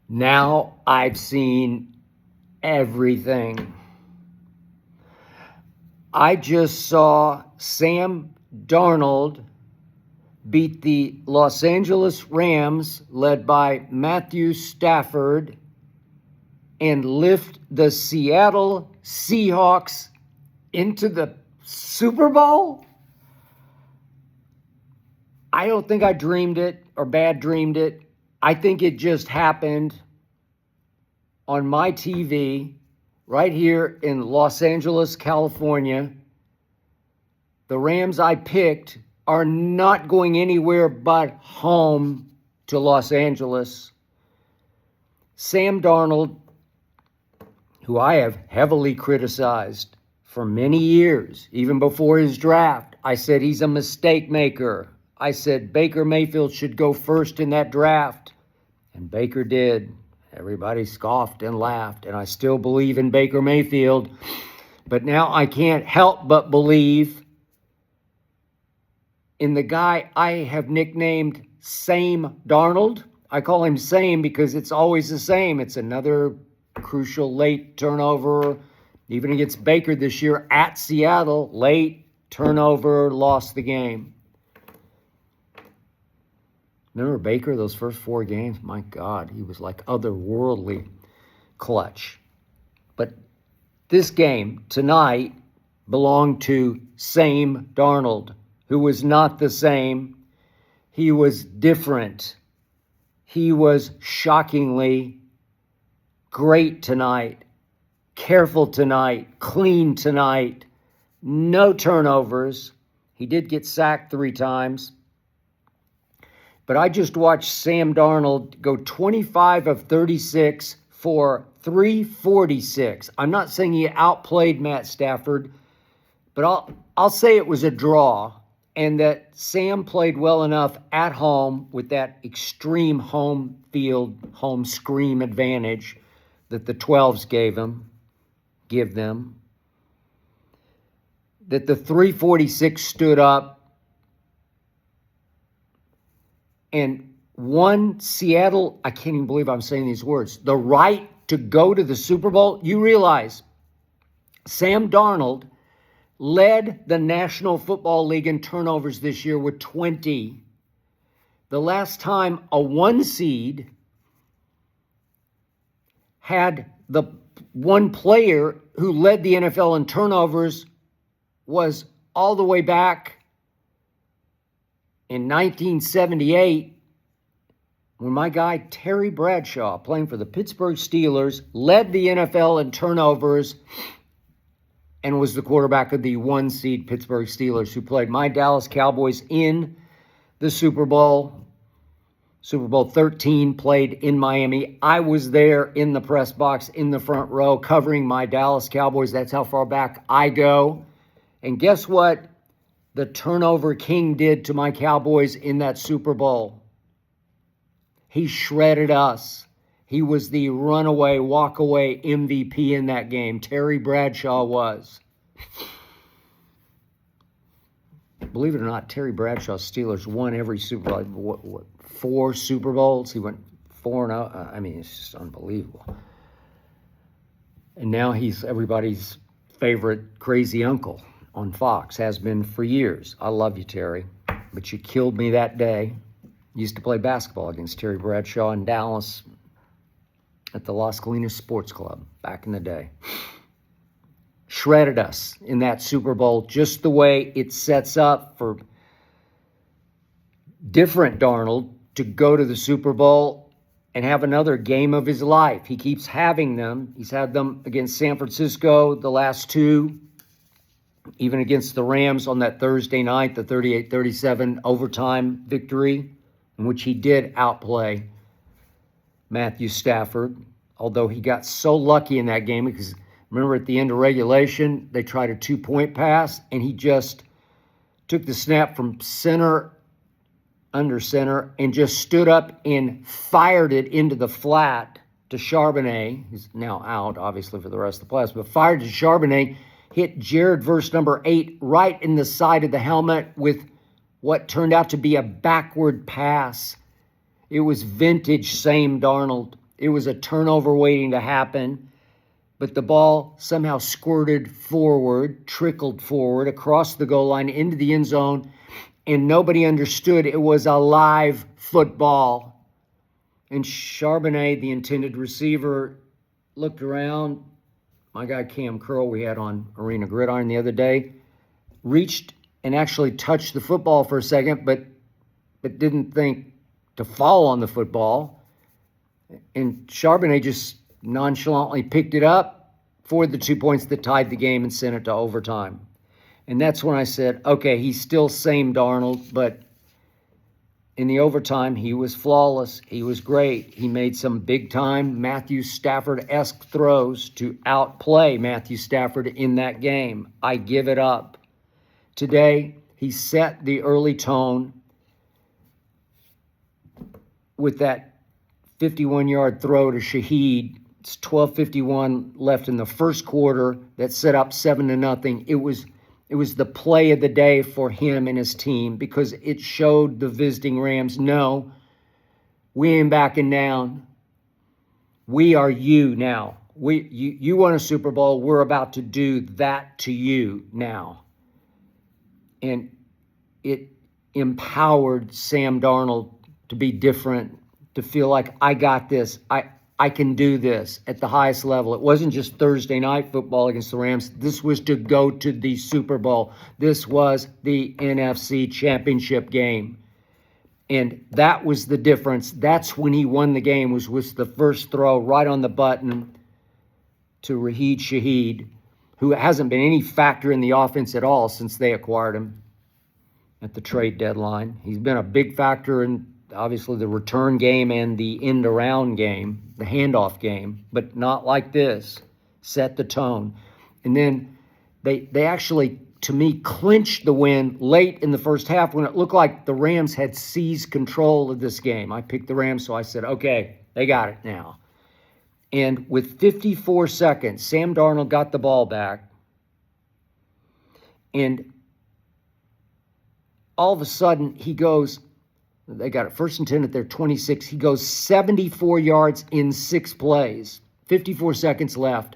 Now I've seen everything. I just saw Sam Darnold beat the Los Angeles Rams, led by Matthew Stafford, and lift the Seattle Seahawks into the Super Bowl? I don't think I dreamed it or bad dreamed it. I think it just happened on my TV right here in Los Angeles, California. The Rams I picked are not going anywhere but home to Los Angeles. Sam Darnold, who I have heavily criticized for many years, even before his draft, I said he's a mistake maker. I said Baker Mayfield should go first in that draft, and Baker did. Everybody scoffed and laughed, and I still believe in Baker Mayfield. But now I can't help but believe in the guy I have nicknamed Same Darnold. I call him Same because it's always the same. It's another crucial late turnover. Even against Baker this year at Seattle, late turnover, lost the game. Remember Baker, those first 4 games? My God, he was like otherworldly clutch. But this game tonight belonged to Same Darnold, who was not the same. He was different. He was shockingly great tonight, careful tonight, clean tonight, no turnovers. He did get sacked 3 times. But I just watched Sam Darnold go 25 of 36 for 346. I'm not saying he outplayed Matt Stafford, but I'll say it was a draw, and that Sam played well enough at home with that extreme home field, home scream advantage that the 12s give them, that the 346 stood up and won Seattle, I can't even believe I'm saying these words, the right to go to the Super Bowl. You realize Sam Darnold led the National Football League in turnovers this year with 20. The last time a 1 seed had the one player who led the NFL in turnovers was all the way back in 1978, when my guy Terry Bradshaw, playing for the Pittsburgh Steelers, led the NFL in turnovers and was the quarterback of the 1 seed Pittsburgh Steelers, who played my Dallas Cowboys in the Super Bowl. Super Bowl 13 played in Miami. I was there in the press box in the front row covering my Dallas Cowboys. That's how far back I go. And guess what the turnover king did to my Cowboys in that Super Bowl? He shredded us. He was the runaway, walkaway MVP in that game. Terry Bradshaw was. Believe it or not, Terry Bradshaw's Steelers won every Super Bowl. What 4 Super Bowls? He went 4-0. I mean, it's just unbelievable. And now he's everybody's favorite crazy uncle on Fox, has been for years. I love you, Terry, but you killed me that day. Used to play basketball against Terry Bradshaw in Dallas at the Las Colinas Sports Club back in the day. Shredded us in that Super Bowl, just the way it sets up for different Darnold to go to the Super Bowl and have another game of his life. He keeps having them. He's had them against San Francisco, the last 2, even against the Rams on that Thursday night, the 38-37 overtime victory, in which he did outplay Matthew Stafford, although he got so lucky in that game because remember at the end of regulation, they tried a 2-point pass, and he just took the snap from center, under center, and just stood up and fired it into the flat to Charbonnet. He's now out, obviously, for the rest of the playoffs, but fired to Charbonnet, hit Jared verse number 8 right in the side of the helmet with what turned out to be a backward pass. It was vintage Same Darnold. It was a turnover waiting to happen, but the ball somehow squirted forward, trickled forward across the goal line into the end zone, and nobody understood it was a live football. And Charbonnet, the intended receiver, looked around. My guy Cam Curl, we had on Arena Gridiron the other day, reached and actually touched the football for a second, but didn't think to fall on the football. And Charbonnet just nonchalantly picked it up for the 2 points that tied the game and sent it to overtime. And that's when I said, okay, he's still Same Darnold, but in the overtime, he was flawless. He was great. He made some big-time Matthew Stafford-esque throws to outplay Matthew Stafford in that game. I give it up. Today, he set the early tone with that 51-yard throw to Shaheed. It's 12:51 left in the first quarter that set up 7-0. It was the play of the day for him and his team because it showed the visiting Rams, no, we ain't backing down. We are you now. You won a Super Bowl. We're about to do that to you now. And it empowered Sam Darnold to be different, to feel like I got this. I can do this at the highest level. It wasn't just Thursday night football against the Rams. This was to go to the Super Bowl. This was the NFC Championship game. And that was the difference. That's when he won the game, was the first throw right on the button to Raheed Shaheed, who hasn't been any factor in the offense at all since they acquired him at the trade deadline. He's been a big factor in, obviously, the return game and the end-around game, the handoff game, but not like this. Set the tone. And then they actually, to me, clinched the win late in the first half when it looked like the Rams had seized control of this game. I picked the Rams, so I said, okay, they got it now. And with 54 seconds, Sam Darnold got the ball back. And all of a sudden, he goes, they got it 1st and 10 at their 26. He goes 74 yards in 6 plays, 54 seconds left,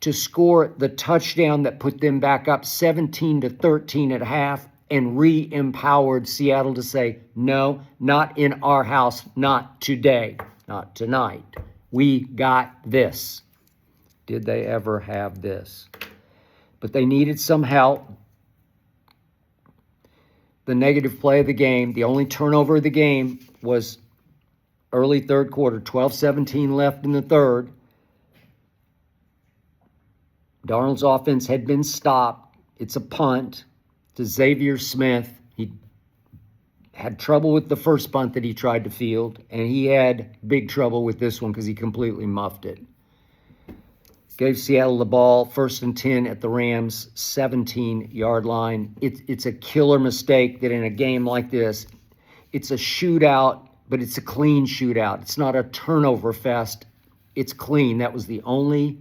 to score the touchdown that put them back up 17-13 at half and re-empowered Seattle to say, no, not in our house, not today, not tonight. We got this. Did they ever have this? But they needed some help. The negative play of the game, the only turnover of the game, was early third quarter, 12-17 left in the third. Darnold's offense had been stopped. It's a punt to Xavier Smith. He had trouble with the first punt that he tried to field, and he had big trouble with this one because he completely muffed it. Gave Seattle the ball, 1st and 10 at the Rams' 17-yard line. It's a killer mistake that in a game like this, it's a shootout, but it's a clean shootout. It's not a turnover fest. It's clean. That was the only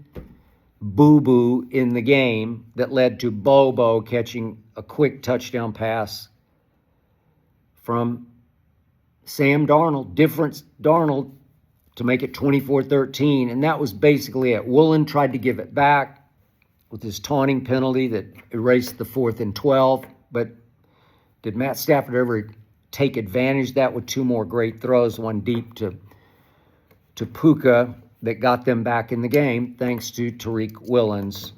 boo-boo in the game that led to Bobo catching a quick touchdown pass from Sam Darnold, different Darnold, to make it 24-13, and that was basically it. Woolen tried to give it back with his taunting penalty that erased the 4th and 12, but did Matt Stafford ever take advantage of that with 2 more great throws, one deep to Puka that got them back in the game, thanks to Tariq Woolen's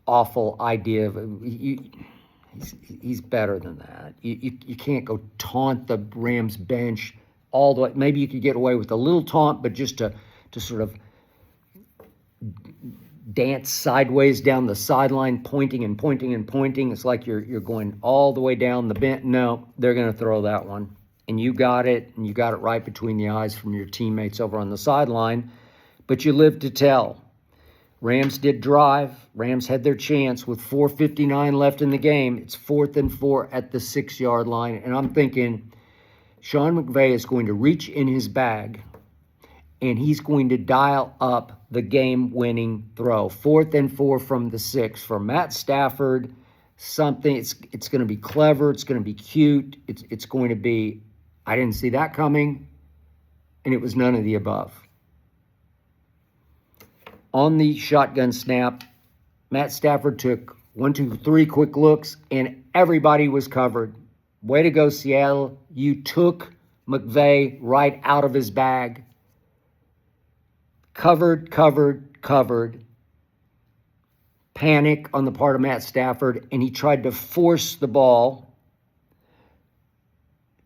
awful idea of he's better than that. You can't go taunt the Rams bench all the way. Maybe you could get away with a little taunt, but just to sort of dance sideways down the sideline, pointing and pointing and pointing. It's like you're going all the way down the bench. No, they're going to throw that one. And you got it, and you got it right between the eyes from your teammates over on the sideline. But you lived to tell. Rams did drive. Rams had their chance with 4:59 left in the game. It's 4th and 4 at the 6-yard line. And I'm thinking, Sean McVay is going to reach in his bag, and he's going to dial up the game-winning throw. 4th and 4 from the 6 for Matt Stafford. Something. It's going to be clever. It's going to be cute. It's going to be. I didn't see that coming. and it was none of the above. On the shotgun snap, Matt Stafford took 1, 2, 3 quick looks, and everybody was covered. Way to go, Seattle. You took McVay right out of his bag. Covered. Panic on the part of Matt Stafford, and he tried to force the ball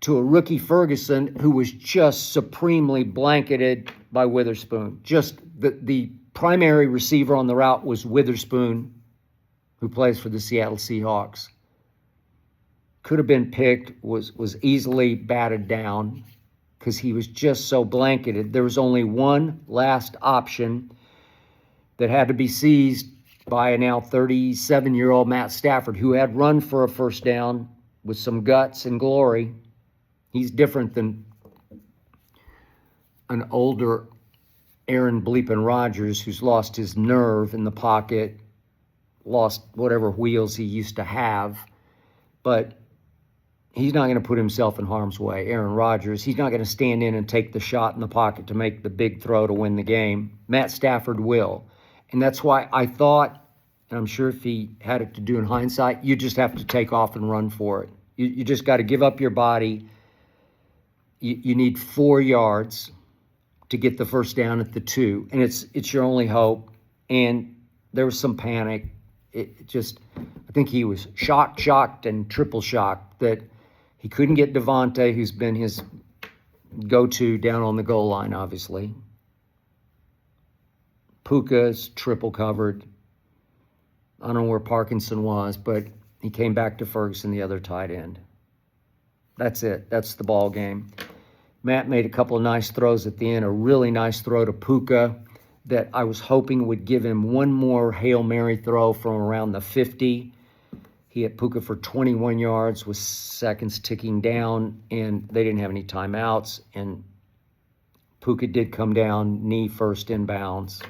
to a rookie Ferguson who was just supremely blanketed by Witherspoon. Just the primary receiver on the route was Witherspoon, who plays for the Seattle Seahawks. Could have been picked, was easily batted down because he was just so blanketed. There was only one last option that had to be seized by a now 37-year-old Matt Stafford, who had run for a first down with some guts and glory. He's different than an older Aaron Bleepin Rodgers who's lost his nerve in the pocket, lost whatever wheels he used to have. But he's not going to put himself in harm's way. Aaron Rodgers, he's not going to stand in and take the shot in the pocket to make the big throw to win the game. Matt Stafford will. And that's why I thought, and I'm sure if he had it to do in hindsight, you just have to take off and run for it. You just got to give up your body. You need 4 yards to get the first down at the 2, and it's your only hope. And there was some panic. I think he was shocked, and triple shocked that he couldn't get Devontae, who's been his go-to down on the goal line, obviously. Puka's triple covered. I don't know where Parkinson was, but he came back to Ferguson, the other tight end. That's it. That's the ball game. Matt made a couple of nice throws at the end, a really nice throw to Puka that I was hoping would give him one more Hail Mary throw from around the 50. He hit Puka for 21 yards with seconds ticking down, and they didn't have any timeouts, and Puka did come down knee first inbounds.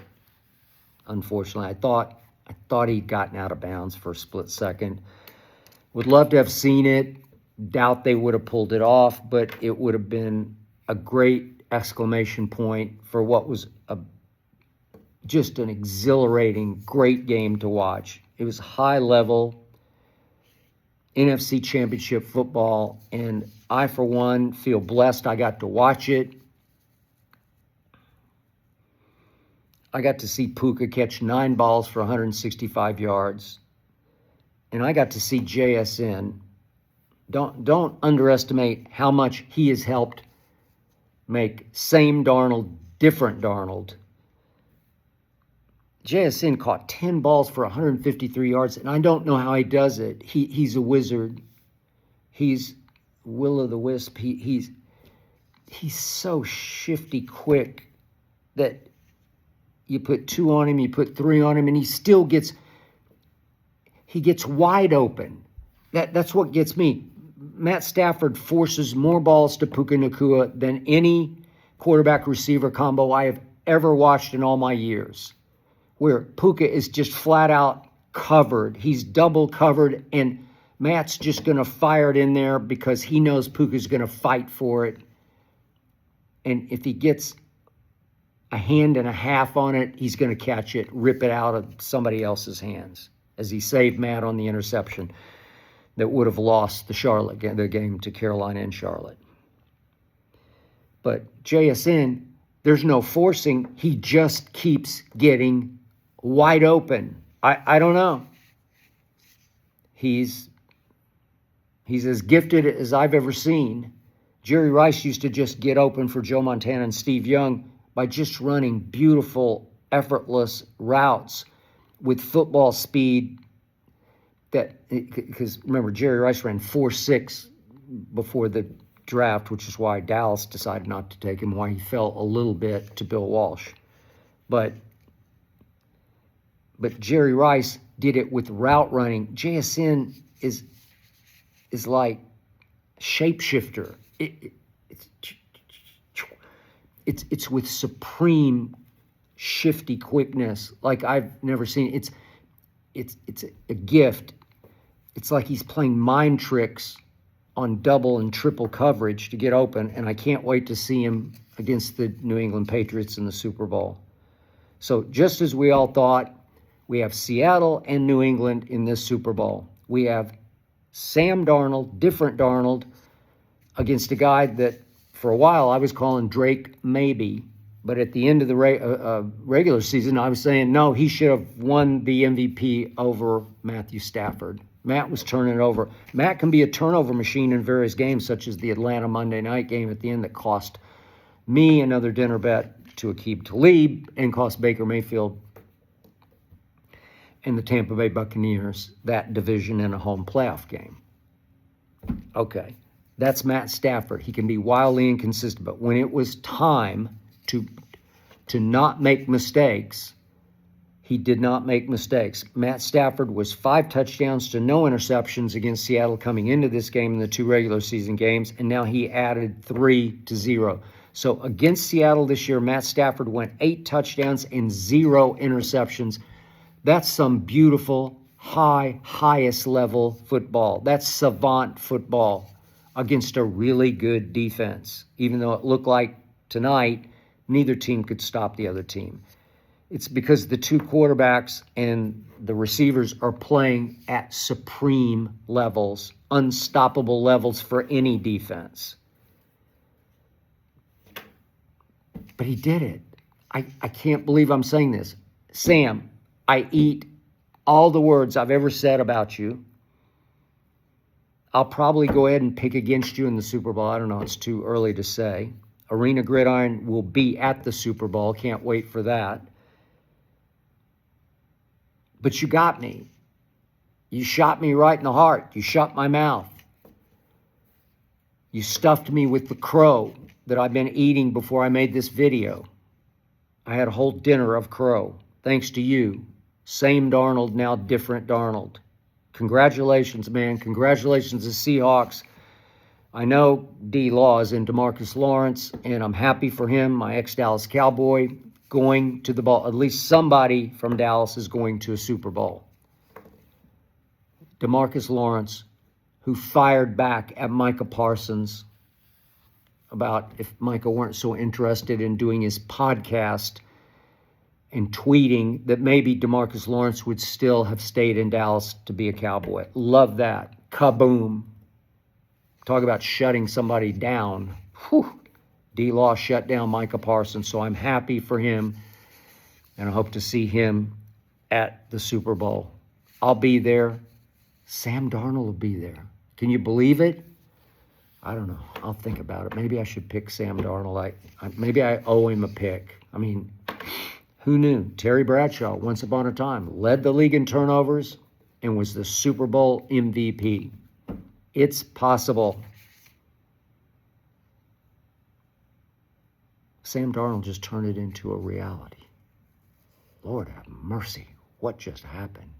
Unfortunately, I thought he'd gotten out of bounds for a split second. Would love to have seen it. Doubt they would have pulled it off, but it would have been a great exclamation point for what was just an exhilarating, great game to watch. It was high-level NFC Championship football, and I, for one, feel blessed I got to watch it. I got to see Puka catch 9 balls for 165 yards, and I got to see JSN. Don't underestimate how much he has helped make Same Darnold different Darnold. JSN caught 10 balls for 153 yards, and I don't know how he does it. He's a wizard. He's will-o'-the-wisp. He's so shifty quick that you put 2 on him, you put 3 on him, and he still gets wide open. That's what gets me. Matt Stafford forces more balls to Puka Nacua than any quarterback-receiver combo I have ever watched in all my years, where Puka is just flat out covered. He's double covered, and Matt's just going to fire it in there because he knows Puka's going to fight for it. And if he gets a hand and a half on it, he's going to catch it, rip it out of somebody else's hands, as he saved Matt on the interception that would have lost the game to Carolina and Charlotte. But JSN, there's no forcing. He just keeps getting wide open. I don't know. He's as gifted as I've ever seen. Jerry Rice used to just get open for Joe Montana and Steve Young by just running beautiful, effortless routes with football speed. Because remember, Jerry Rice ran 4.6 before the draft, which is why Dallas decided not to take him, why he fell a little bit to Bill Walsh. But Jerry Rice did it with route running. JSN is like shapeshifter. It's with supreme shifty quickness like I've never seen. It's a gift. It's like he's playing mind tricks on double and triple coverage to get open, and I can't wait to see him against the New England Patriots in the Super Bowl. So just as we all thought, we have Seattle and New England in this Super Bowl. We have Sam Darnold, different Darnold, against a guy that for a while I was calling Drake maybe, but at the end of the regular season, I was saying, no, he should have won the MVP over Matthew Stafford. Matt was turning it over. Matt can be a turnover machine in various games, such as the Atlanta Monday night game at the end that cost me another dinner bet to Aqib Talib and cost Baker Mayfield and the Tampa Bay Buccaneers that division in a home playoff game. Okay, that's Matt Stafford. He can be wildly inconsistent, but when it was time to not make mistakes, he did not make mistakes. Matt Stafford was 5 touchdowns to no interceptions against Seattle coming into this game in the 2 regular season games, and now he added 3 to 0. So against Seattle this year, Matt Stafford went 8 touchdowns and 0 interceptions. That's some beautiful, highest level football. That's savant football against a really good defense, even though it looked like tonight neither team could stop the other team. It's because the 2 quarterbacks and the receivers are playing at supreme levels, unstoppable levels for any defense. But he did it. I can't believe I'm saying this. Sam, I eat all the words I've ever said about you. I'll probably go ahead and pick against you in the Super Bowl. I don't know. It's too early to say. Arena Gridiron will be at the Super Bowl. Can't wait for that. But you got me. You shot me right in the heart. You shut my mouth. You stuffed me with the crow that I've been eating before I made this video. I had a whole dinner of crow. Thanks to you. Same Darnold, now different Darnold. Congratulations, man. Congratulations to Seahawks. I know D-Law is in DeMarcus Lawrence, and I'm happy for him, my ex-Dallas Cowboy, going to the ball. At least somebody from Dallas is going to a Super Bowl. DeMarcus Lawrence, who fired back at Micah Parsons about if Micah weren't so interested in doing his podcast and tweeting that maybe DeMarcus Lawrence would still have stayed in Dallas to be a Cowboy. Love that. Kaboom. Talk about shutting somebody down. Whew. D-Law shut down Micah Parsons, so I'm happy for him, and I hope to see him at the Super Bowl. I'll be there. Sam Darnold will be there. Can you believe it? I don't know. I'll think about it. Maybe I should pick Sam Darnold. Maybe I owe him a pick. I mean, who knew? Terry Bradshaw, once upon a time, led the league in turnovers and was the Super Bowl MVP. It's possible. Sam Darnold just turned it into a reality. Lord have mercy. What just happened?